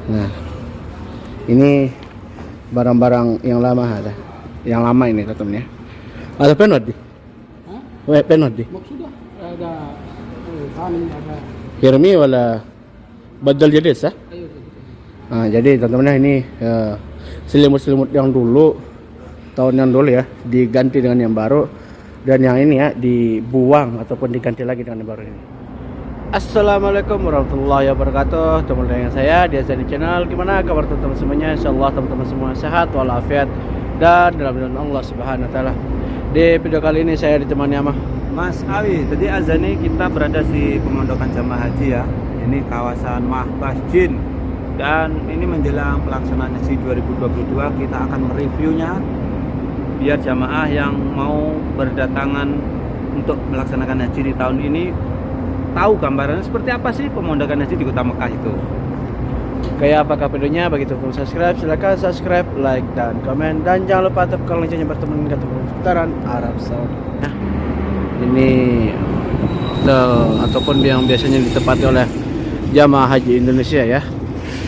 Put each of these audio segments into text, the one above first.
Nah, ini barang-barang yang lama ada. Yang lama ini teman-teman ya. Ada penot di? Hah? Penot di? Sudah ada kanin, ada Hirmi wala badal jadi sah? ayo. Nah, jadi teman-teman ini selimut-selimut yang dulu tahun yang dulu ya diganti dengan yang baru, dan yang ini ya dibuang ataupun diganti lagi dengan yang baru ini. Assalamualaikum warahmatullahi wabarakatuh, teman-teman saya di Azani Channel. Gimana kabar teman-teman semuanya? Insyaallah teman-teman semua sehat walafiat dan dalam lindungan Allah Subhanahu wa taala. Di video kali ini saya ditemani sama Mas Awi. Tadi Azani kita berada di pemondokan jamaah haji ya. Ini kawasan Mahbas Jin. Dan ini menjelang pelaksanaan haji 2022, kita akan mereviewnya biar jamaah yang mau berdatangan untuk melaksanakan haji di tahun ini tahu gambarannya seperti apa sih pemondokan haji di Kota Mekah itu. kayak apakah videonya. Bagi teman subscribe, silakan subscribe, like dan komen, dan jangan lupa tekan loncengnya berteman dengan seputaran Arab Saudi. Nah, ini ataupun yang biasanya ditempati oleh jamaah haji Indonesia ya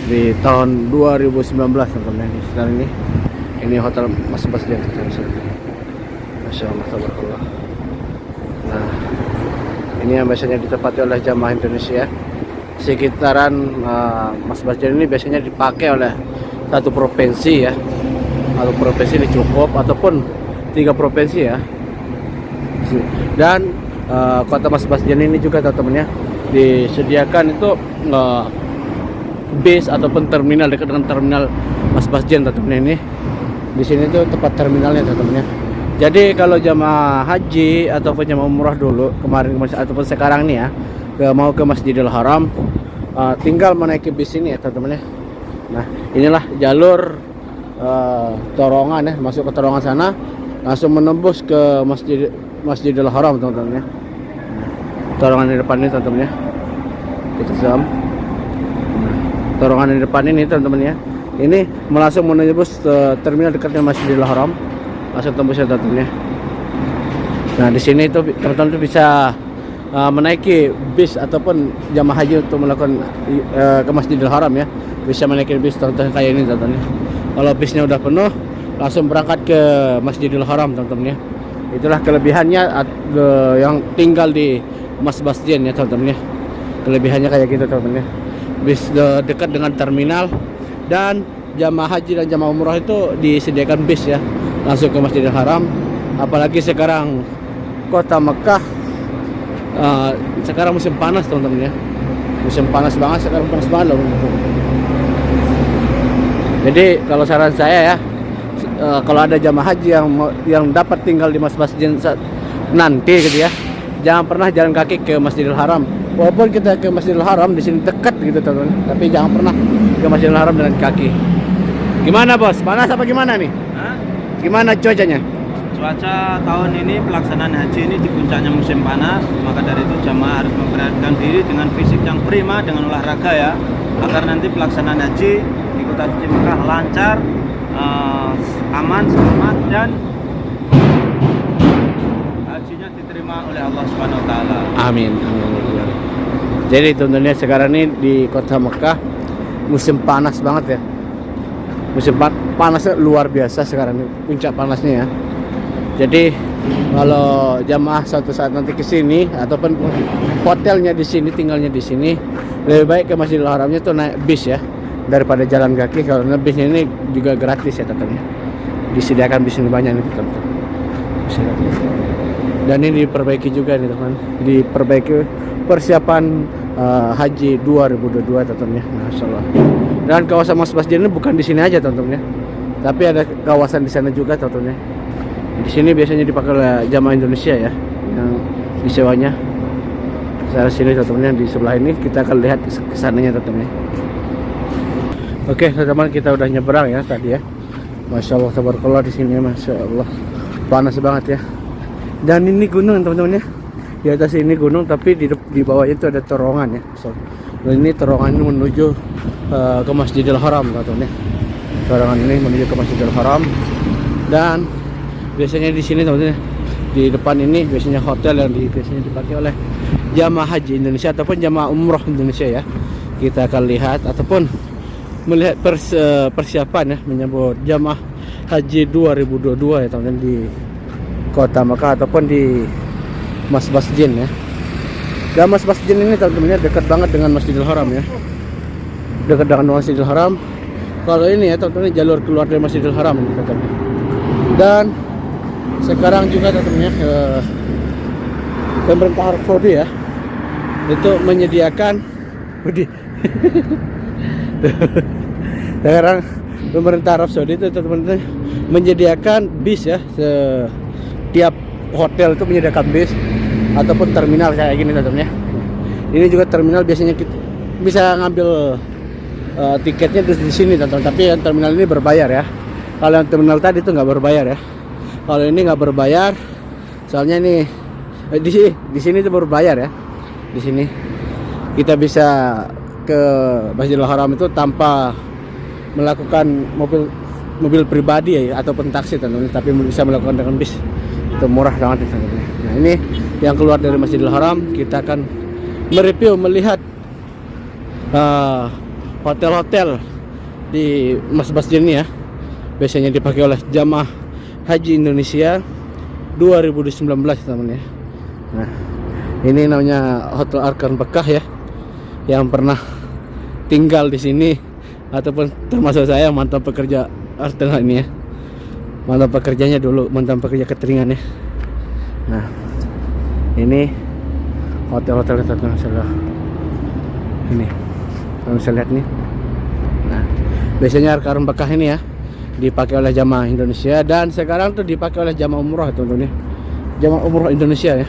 di tahun 2019 teman-teman. Sekarang ini hotel Mas Basdian. Masya Allah, tabarakallah. Nah, ini yang biasanya ditempati oleh jamaah Indonesia. Sekitaran Mas Basdian ini biasanya dipakai oleh satu provinsi ya, atau provinsi ini cukup, ataupun 3 provinsi ya. Dan kota Mas Basdian ini juga teman-teman ya disediakan itu base ataupun terminal dekat dengan terminal Mas Basdian teman-teman. Ini di sini tuh tempat terminalnya teman-teman ya. Jadi kalau jamaah haji ataupun jamaah umrah dulu kemarin ataupun sekarang nih ya mau ke Masjidil Haram, tinggal menaiki bis ini ya teman-teman ya. Nah, inilah jalur Torongan ya, masuk ke Torongan sana langsung menembus ke Masjidil Haram teman-teman ya. Nah, Torongan di depan ini teman-teman ya. Kita zoom. Nah, Torongan di depan ini teman-teman ya. Ini langsung menembus terminal dekatnya Masjidil Haram. Langsung tembus ya teman-teman ya. Nah, di sini itu teman-teman itu bisa menaiki bis ataupun jamaah haji untuk melakukan ke Masjidil Haram ya. Bisa menaiki bis teman-teman kayak ini teman-teman ya. Kalau bisnya udah penuh langsung berangkat ke Masjidil Haram teman-teman ya. Itulah kelebihannya yang tinggal di Mas Basdian ya teman-teman ya. Kelebihannya kayak gitu teman-teman ya. Bis dekat dengan terminal, dan jamaah haji dan jamaah umrah itu disediakan bis ya langsung ke Masjidil Haram. Apalagi sekarang kota Mekah sekarang musim panas teman-teman ya. Musim panas banget sekarang, panas banget loh. Jadi kalau saran saya ya, kalau ada jamaah haji yang dapat tinggal di Mas Basdian nanti gitu ya, jangan pernah jalan kaki ke Masjidil Haram. Walaupun kita ke Masjidil Haram di sini dekat gitu teman-teman, tapi jangan pernah ke Masjidil Haram dengan kaki. Gimana bos? Panas apa gimana nih? Hah? Gimana cuacanya? Cuaca tahun ini pelaksanaan haji ini di puncaknya musim panas, maka dari itu jamaah harus memperhatikan diri dengan fisik yang prima, dengan olahraga ya, agar nanti pelaksanaan haji di Kota Suci Mekah lancar, aman, selamat, dan hajinya diterima oleh Allah Subhanahu wa taala. Amin. Amin. Jadi tentunya sekarang ini di kota Mekah musim panas banget ya. Musim panasnya luar biasa sekarang ini, puncak panasnya ya. Jadi kalau jamaah suatu saat nanti ke sini ataupun hotelnya di sini, tinggalnya di sini, lebih baik ke Masjidil Haramnya tuh naik bis ya daripada jalan kaki, karena bisnya ini juga gratis ya tentunya. Disediakan bis ini banyak nih teman-teman. Dan ini diperbaiki juga nih teman, diperbaiki persiapan haji 2022 teman-teman ya. Masyaallah. Dan kawasan Mas Basdian ini bukan di sini aja teman-teman ya, tapi ada kawasan di sana juga teman-teman ya. Di sini biasanya dipakai oleh jamaah Indonesia ya, yang disewanya. Saya sini teman-teman di sebelah ini, kita akan lihat kesananya teman-teman. Oke teman-teman, kita udah nyebrang ya tadi ya. Masya Allah, tabarakallah di sini, masya Allah panas banget ya. Dan ini gunung teman-teman ya. Di atas ini gunung, tapi di bawahnya itu ada terowongan ya. Dan ini terowongan ini menuju ke Masjidil Haram teman-teman ya. Terowongan ini menuju ke Masjidil Haram, dan biasanya di sini teman-teman, di depan ini biasanya hotel yang biasanya dipakai oleh jamaah haji Indonesia ataupun jamaah umroh Indonesia ya. Kita akan lihat, ataupun melihat persiapan ya menyambut jamaah haji 2022 ya teman-teman di Kota Mekah ataupun di Masbas Jin ya. Dan Masbas Jin ini teman-teman ya dekat banget dengan Masjidil Haram ya. Dekat dengan Masjidil Haram. Kalau ini ya teman-teman jalur keluar dari Masjidil Haram ini teman-teman. Dan sekarang juga teman-teman ya pemerintah Arab Saudi ya itu menyediakan sekarang pemerintah Arab Saudi itu teman-teman menyediakan bis ya, setiap hotel itu menyediakan bis ataupun terminal kayak gini teman-teman ya. Ini juga terminal biasanya kita bisa ngambil tiketnya di sini teman-teman, tapi yang terminal ini berbayar ya. Kalau yang terminal tadi itu nggak berbayar ya. Kalau ini nggak berbayar, soalnya ini di sini itu berbayar ya. Di sini kita bisa ke Masjidil Haram itu tanpa melakukan mobil pribadi ya ataupun taksi teman-teman, tapi bisa melakukan dengan bis. Itu murah banget teman-teman. Nah, ini yang keluar dari Masjidil Haram, kita akan mereview melihat hotel-hotel di Masbas Jin ini ya. Biasanya dipakai oleh jamaah haji Indonesia 2019 teman-teman ya. Nah, ini namanya Hotel Arkan Bekah ya, yang pernah tinggal di sini ataupun termasuk saya mantan pekerja artengah ini ya. Mantan pekerjanya dulu, mantan pekerja cateringan ya. Nah, ini hotel-hotel teman-teman ini. Kalian bisa lihat nih. Nah, biasanya Arkan Bekah ini ya dipakai oleh jamaah Indonesia, dan sekarang tuh dipakai oleh jamaah umroh teman-teman ya. Jamaah umroh Indonesia ya.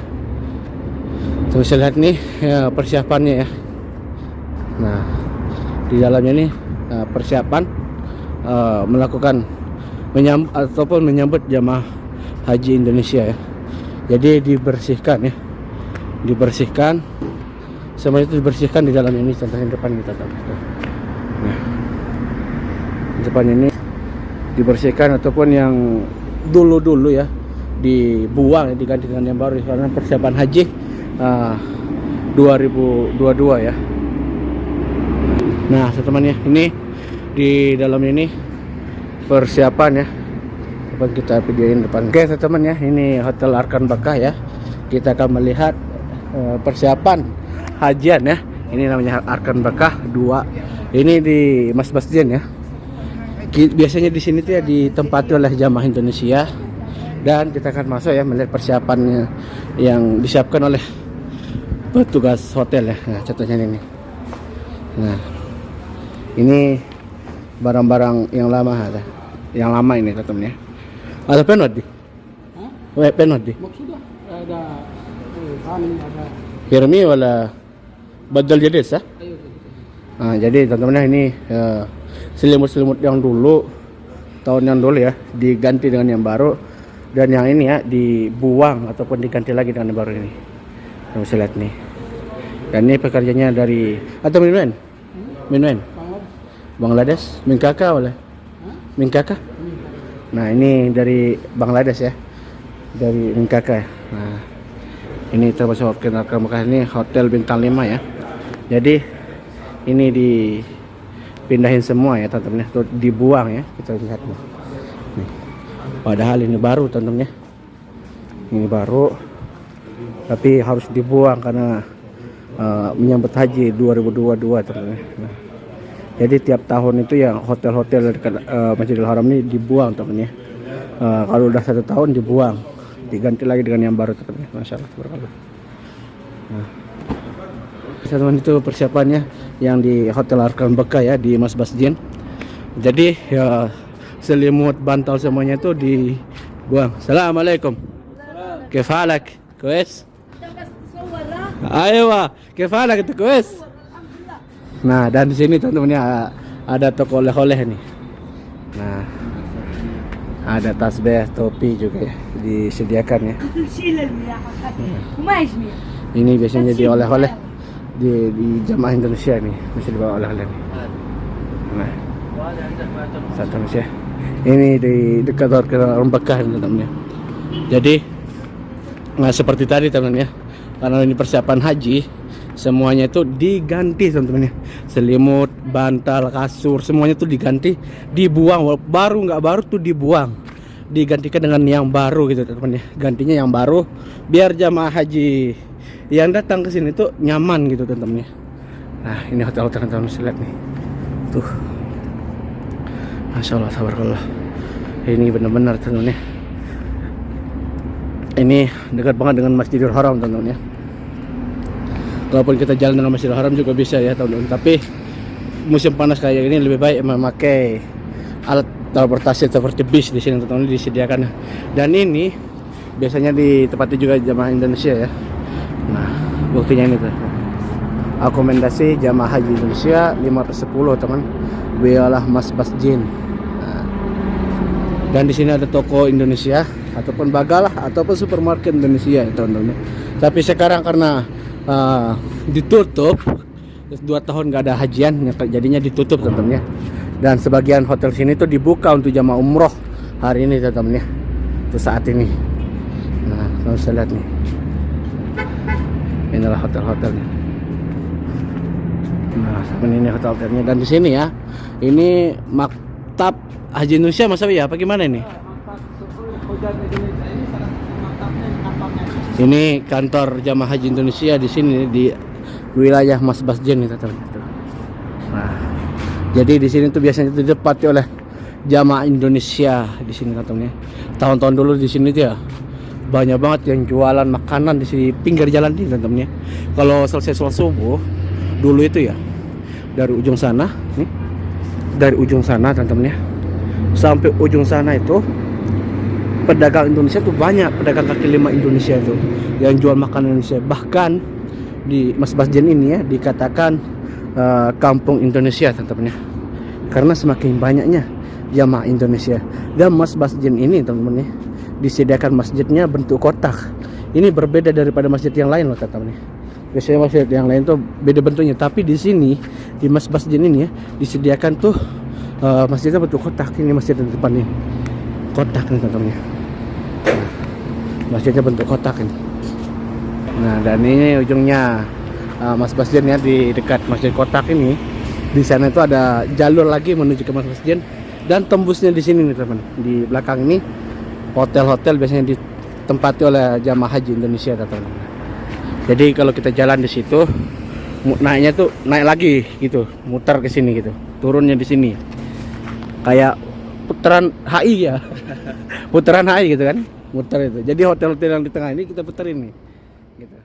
Tuh bisa lihat nih ya, persiapannya ya. Nah, di dalamnya nih persiapan melakukan menyambut jamaah haji Indonesia ya. Jadi dibersihkan ya. Dibersihkan. Semua itu dibersihkan di dalam ini, contohnya depan kita tahu. Nah, depan ini dibersihkan ataupun yang dulu ya dibuang ya, diganti dengan yang baru karena persiapan haji 2022 ya. Nah teman-teman ya, ini di dalam ini persiapan ya, dapat kita videoin depan. Oke teman-teman ya, ini Hotel Arkan Bekah ya. Kita akan melihat persiapan hajian ya. Ini namanya Arkan Bekah 2. Ini di Masbas Jin ya. Biasanya di sini tuh ya ditempati oleh jamaah Indonesia, dan kita akan masuk ya melihat persiapannya yang disiapkan oleh petugas hotel ya. Nah, contohnya ini. Nah, ini barang-barang yang lama ada. Yang lama ini teman-teman ya. Ada penot di? Hah? Weh penot di? Maksudnya ada tanam, ada Hirmi wala badal jadid sah? ayo. Nah, jadi teman-teman ini selimut-selimut yang dulu, tahun yang dulu ya, diganti dengan yang baru, dan yang ini ya dibuang ataupun diganti lagi dengan yang baru ini. Kita bisa lihat nih. Dan ini pekerjanya dari atau Minwen? Minwen? Bangladesh? Minkaka oleh? Minkaka? Nah, ini dari Bangladesh ya. Dari Minkaka ya. Nah, ini termasuk Arkan Bekah, ini hotel bintang 5 ya. Jadi ini dipindahin semua ya teman-teman, itu dibuang ya, kita lihat nih. Padahal ini baru teman-teman ya. Ini baru tapi harus dibuang karena menyambut haji 2022 teman-teman. Nah, jadi tiap tahun itu ya hotel-hotel dekat Masjidil Haram ini dibuang teman-teman ya. Kalau udah 1 tahun dibuang, diganti lagi dengan yang baru teman-teman. Masyaallah tabarakallah. Nah, teman-teman itu persiapannya yang di Hotel Arkan Bekah ya di Masbas Jin. Jadi ya selimut, bantal semuanya itu dibuang. Assalamualaikum. كيف حالك؟ كويس؟ Ayo, كيف حالك انت كويس؟ Nah, dan di sini teman-teman ya ada toko oleh-oleh nih. Nah, ada tasbih, topi juga ya disediakan ya. Ini biasanya di oleh-oleh di jamaah Indonesia nih, masih dibawa oleh-oleh nih. Nah, satu ya. Ini di dekat Arkan Bekah teman-teman ya. Jadi nah seperti tadi teman-teman ya, karena ini persiapan haji, semuanya itu diganti teman-teman ya. Selimut, bantal, kasur, semuanya tuh diganti, dibuang. Baru nggak baru tuh dibuang, digantikan dengan yang baru gitu teman-teman ya. Gantinya yang baru biar jamaah haji yang datang ke sini tuh nyaman gitu teman-teman ya. Nah, ini hotel-hotel teman-teman lihat nih. Tuh. Masya Allah, tabarakallah. Ini benar-benar teman-teman ya. Ini dekat banget dengan Masjidil Haram teman-teman ya. Walaupun kita jalan dengan Masjidil Haram juga bisa ya teman-teman, tapi musim panas kayak gini lebih baik memakai alat transportasi seperti bis di sini teman-teman disediakan. Dan ini biasanya ditempati juga jamaah Indonesia ya. Nah, buktinya ini tuh. Akomodasi jamaah haji Indonesia 510 teman. Wilayah Mas Basjin. Nah, dan di sini ada toko Indonesia ataupun bagalah ataupun supermarket Indonesia ya teman-teman. Tapi sekarang karena ditutup, 2 tahun nggak ada hajian, jadinya ditutup teman-teman ya. Dan sebagian hotel sini tuh dibuka untuk jamaah umroh hari ini teman-teman ya. Itu saat ini. Nah, kalau bisa lihat nih, inilah hotel-hotelnya. Nah, seperti ini hotel-hotelnya. Dan di sini ya, ini maktab haji Indonesia Mas Abi ya, apa gimana ini? Ini kantor jamaah haji Indonesia di sini di wilayah Mas Basjin itu teman-teman. Nah, jadi di sini tuh biasanya ditempati oleh jamaah Indonesia di sini teman-teman. Tahun-tahun dulu di sini tuh ya banyak banget yang jualan makanan di sini pinggir jalan ini teman-teman. Kalau selesai sholat subuh dulu itu ya dari ujung sana nih, dari ujung sana teman-teman sampai ujung sana itu pedagang Indonesia tuh banyak, pedagang kaki lima Indonesia itu yang jual makanan Indonesia. Bahkan di Mas Basjin ini ya dikatakan kampung Indonesia teman-teman ya, karena semakin banyaknya jamaah Indonesia. Dan Mas Basjin ini teman-teman ya disediakan masjidnya bentuk kotak. Ini berbeda daripada masjid yang lain loh teman-teman ya. Biasanya masjid yang lain tuh beda bentuknya, tapi di sini di Mas Basjin ini ya disediakan tuh masjidnya bentuk kotak. Ini masjid di depan nih, kotak nih teman-teman ya. Masjidnya bentuk kotak ini. Nah, dan ini ujungnya Mas Basjin ya, di dekat masjid kotak ini. Di sana itu ada jalur lagi menuju ke Mas Basjin dan tembusnya di sini nih teman. Di belakang ini hotel-hotel biasanya ditempati oleh jamaah haji Indonesia teman. Jadi kalau kita jalan di situ, naiknya tuh naik lagi gitu, muter ke sini gitu. Turunnya di sini. Kayak putaran HI ya. Putaran HI gitu kan. Muter itu. Jadi hotel-hotel yang di tengah ini kita puterin nih. Gitu.